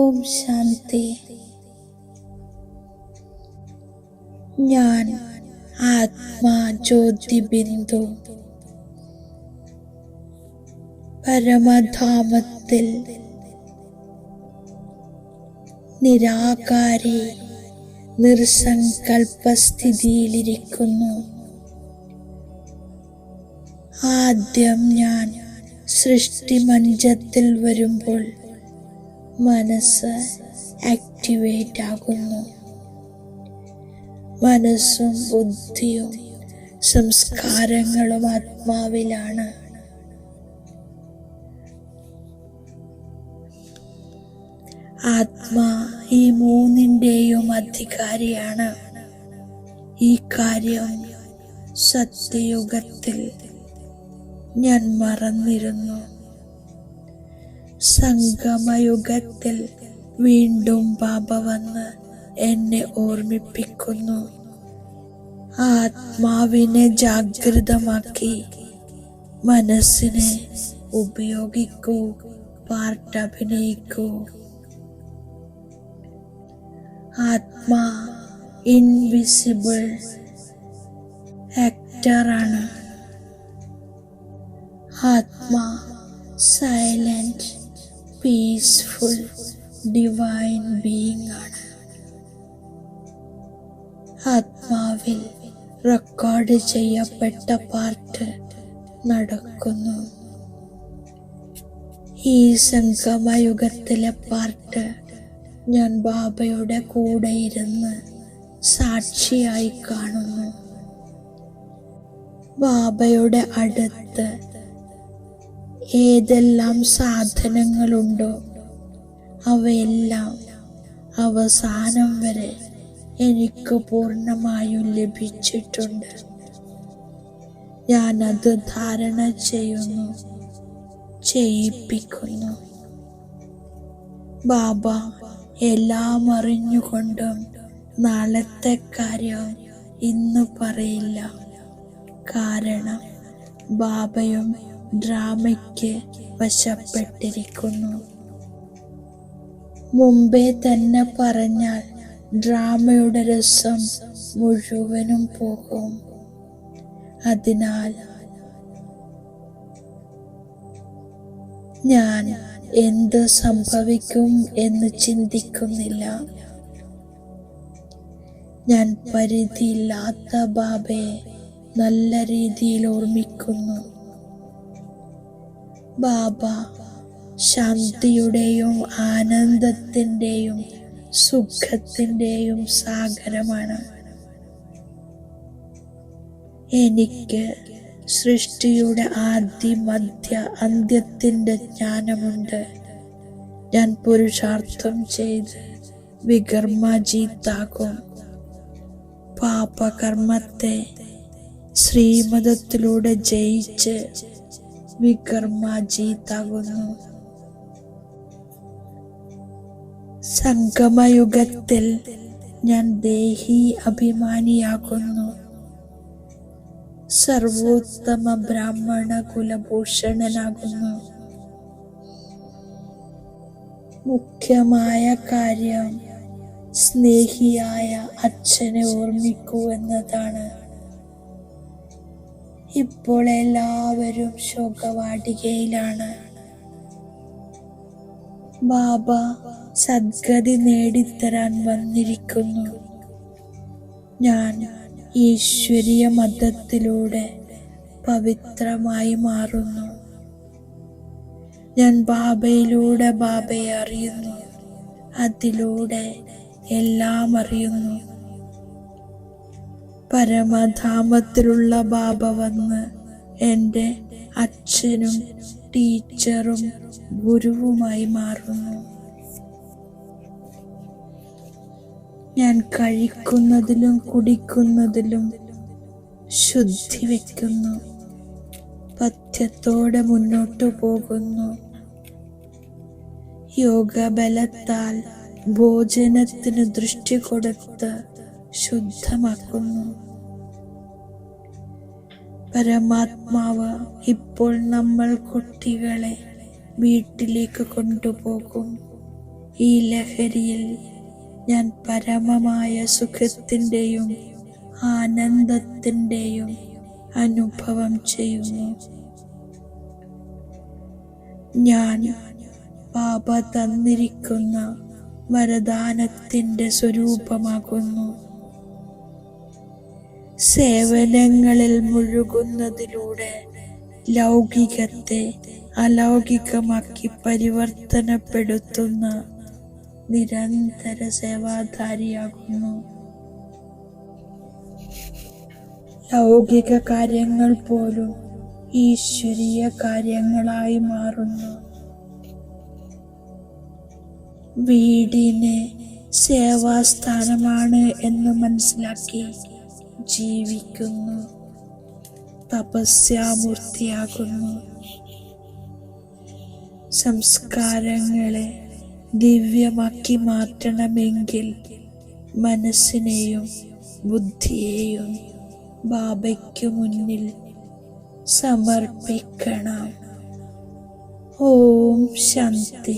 ഓം ശാന്തി. ഞാൻ ആത്മാ ജ്യോതിബിന്ദു പരമധാമത്തിൽ നിരാകാരി നിർസങ്കൽപ്പസ്ഥിതിയിലിരിക്കുന്നു. ആദ്യം ഞാൻ സൃഷ്ടിമഞ്ചത്തിൽ വരുമ്പോൾ മനസ്സ് ആക്ടിവേറ്റ് ആകുന്നു. മനസ്സും ബുദ്ധിയും സംസ്കാരങ്ങളും ആത്മാവിലാണ്. ആത്മാ ഈ മൂന്നിൻ്റെയും അധികാരിയാണ്. ഈ കാര്യം സത്യയുഗത്തിൽ ഞാൻ മറന്നിരുന്നു. സംഗമയുഗത്തിൽ വീണ്ടും ബാബ വന്ന് എന്നെ ഓർമ്മിപ്പിക്കുന്നു. ആത്മാവിനെ ജാഗ്രതമാക്കി മനസ്സിനെ ഉപയോഗിക്കൂ, പാർട്ട് അഭിനയിക്കൂ. ആത്മാ ഇൻവിസിബിൾ ആക്ടറാണ്. ആത്മാ സൈലന്റ് പീസ്ഫുൾ ഡിവൈൻ ബീയിങ് ആണ്. ആത്മാവിൽ റെക്കോർഡ് ചെയ്യപ്പെട്ട പാർട്ട് നടക്കുന്നു. ഈ സംഗമയുഗത്തിലെ പാർട്ട് ഞാൻ ബാബയുടെ കൂടെ ഇരുന്ന് സാക്ഷിയായി കാണുന്നു. ബാബയുടെ അടുത്ത് ഏതെല്ലാം സാധനങ്ങളുണ്ടോ അവയെല്ലാം അവസാനം വരെ എനിക്ക് പൂർണ്ണമായും ലഭിച്ചിട്ടുണ്ട്. ഞാനത് ധാരണ ചെയ്യുന്നു, ചെയ്യിപ്പിക്കുന്നു. ബാബ എല്ലാം അറിഞ്ഞുകൊണ്ടും നാളത്തെ കാര്യം ഇന്ന് പറയില്ല. കാരണം ബാബയും ഡ്രാമയ്ക്ക് വശപ്പെട്ടിരിക്കുന്നു. മുമ്പേ തന്നെ പറഞ്ഞാൽ ഡ്രാമയുടെ രസം മുഴുവനും പോകും. അതിനാൽ ഞാൻ എന്ത് സംഭവിക്കും എന്ന് ചിന്തിക്കുന്നില്ല. ഞാൻ പരിധിയില്ലാത്ത ബാബയെ നല്ല രീതിയിൽ ഓർമ്മിക്കുന്നു. ബാബ ശാന്തിയുടെയും ആനന്ദത്തിൻ്റെയും സുഖത്തിൻ്റെയും സാഗരമാണ്. എനിക്ക് സൃഷ്ടിയുടെ ആദി മധ്യ അന്ത്യത്തിൻ്റെ ജ്ഞാനമുണ്ട്. ഞാൻ പുരുഷാർത്ഥം ചെയ്ത് വികർമ്മജീത്താകും. പാപകർമ്മത്തെ ശ്രീമതത്തിലൂടെ ജയിച്ച് വികർമ്മജീത്താകുന്നു. സംഗമയുഗത്തിൽ ഞാൻ ദേഹി അഭിമാനിയാകുന്നു. സർവോത്തമ ബ്രാഹ്മണ കുലഭൂഷണനാകുന്നു. മുഖ്യമായ കാര്യം സ്നേഹിയായ അച്ഛനെ ഓർമ്മിക്കൂ എന്നതാണ്. ഇപ്പോൾ എല്ലാവരും ശോകവാടികയിലാണ്. ബാബ സദ്ഗതി നേടിത്തരാൻ വന്നിരിക്കുന്നു. ഞാൻ ഈശ്വരീയ മതത്തിലൂടെ പവിത്രമായി മാറുന്നു. ഞാൻ ബാബയിലൂടെ ബാബയെ അറിയുന്നു. അതിലൂടെ എല്ലാം അറിയുന്നു. പരമധാമത്തിലുള്ള ബാബ വന്ന് എൻ്റെ അച്ഛനും ടീച്ചറും ഗുരുവുമായി മാറുന്നു. ഞാൻ കഴിക്കുന്നതിലും കുടിക്കുന്നതിലും ശുദ്ധി വയ്ക്കുന്നു. പഥ്യത്തോടെ മുന്നോട്ടു പോകുന്നു. യോഗബലത്താൽ ഭോജനത്തിന് ദൃഷ്ടി കൊടുത്ത് ശുദ്ധമാക്കുന്നു. പരമാത്മാവ് ഇപ്പോൾ നമ്മൾ കുട്ടികളെ വീട്ടിലേക്ക് കൊണ്ടുപോകും. ഈ ലഹരിയിൽ ഞാൻ പരമമായ സുഖത്തിൻ്റെയും ആനന്ദത്തിൻ്റെയും അനുഭവം ചെയ്യുന്നു. ഞാൻ ബാബ തന്നിരിക്കുന്ന വരദാനത്തിൻ്റെ സ്വരൂപമാകുന്നു. സേവനങ്ങളിൽ മുഴുകുന്നതിലൂടെ ലൗകികത്തെ അലൗകികമാക്കി പരിവർത്തനപ്പെടുത്തുന്ന നിരന്തര സേവാധാരിയാകുന്നു. ലൗകിക കാര്യങ്ങൾ പോലും ഈശ്വരീയ കാര്യങ്ങളായി മാറുന്നു. വീടിനെ സേവാസ്ഥാനമാണ് എന്ന് മനസ്സിലാക്കി ജീവിക്കുന്നു. തപസ്യാമൂർത്തിയാകുന്നു. സംസ്കാരങ്ങളെ ദിവ്യമാക്കി മാറ്റണമെങ്കിൽ മനസ്സിനെയും ബുദ്ധിയെയും ബാബയ്ക്കു മുന്നിൽ സമർപ്പിക്കണം. ഓം ശാന്തി.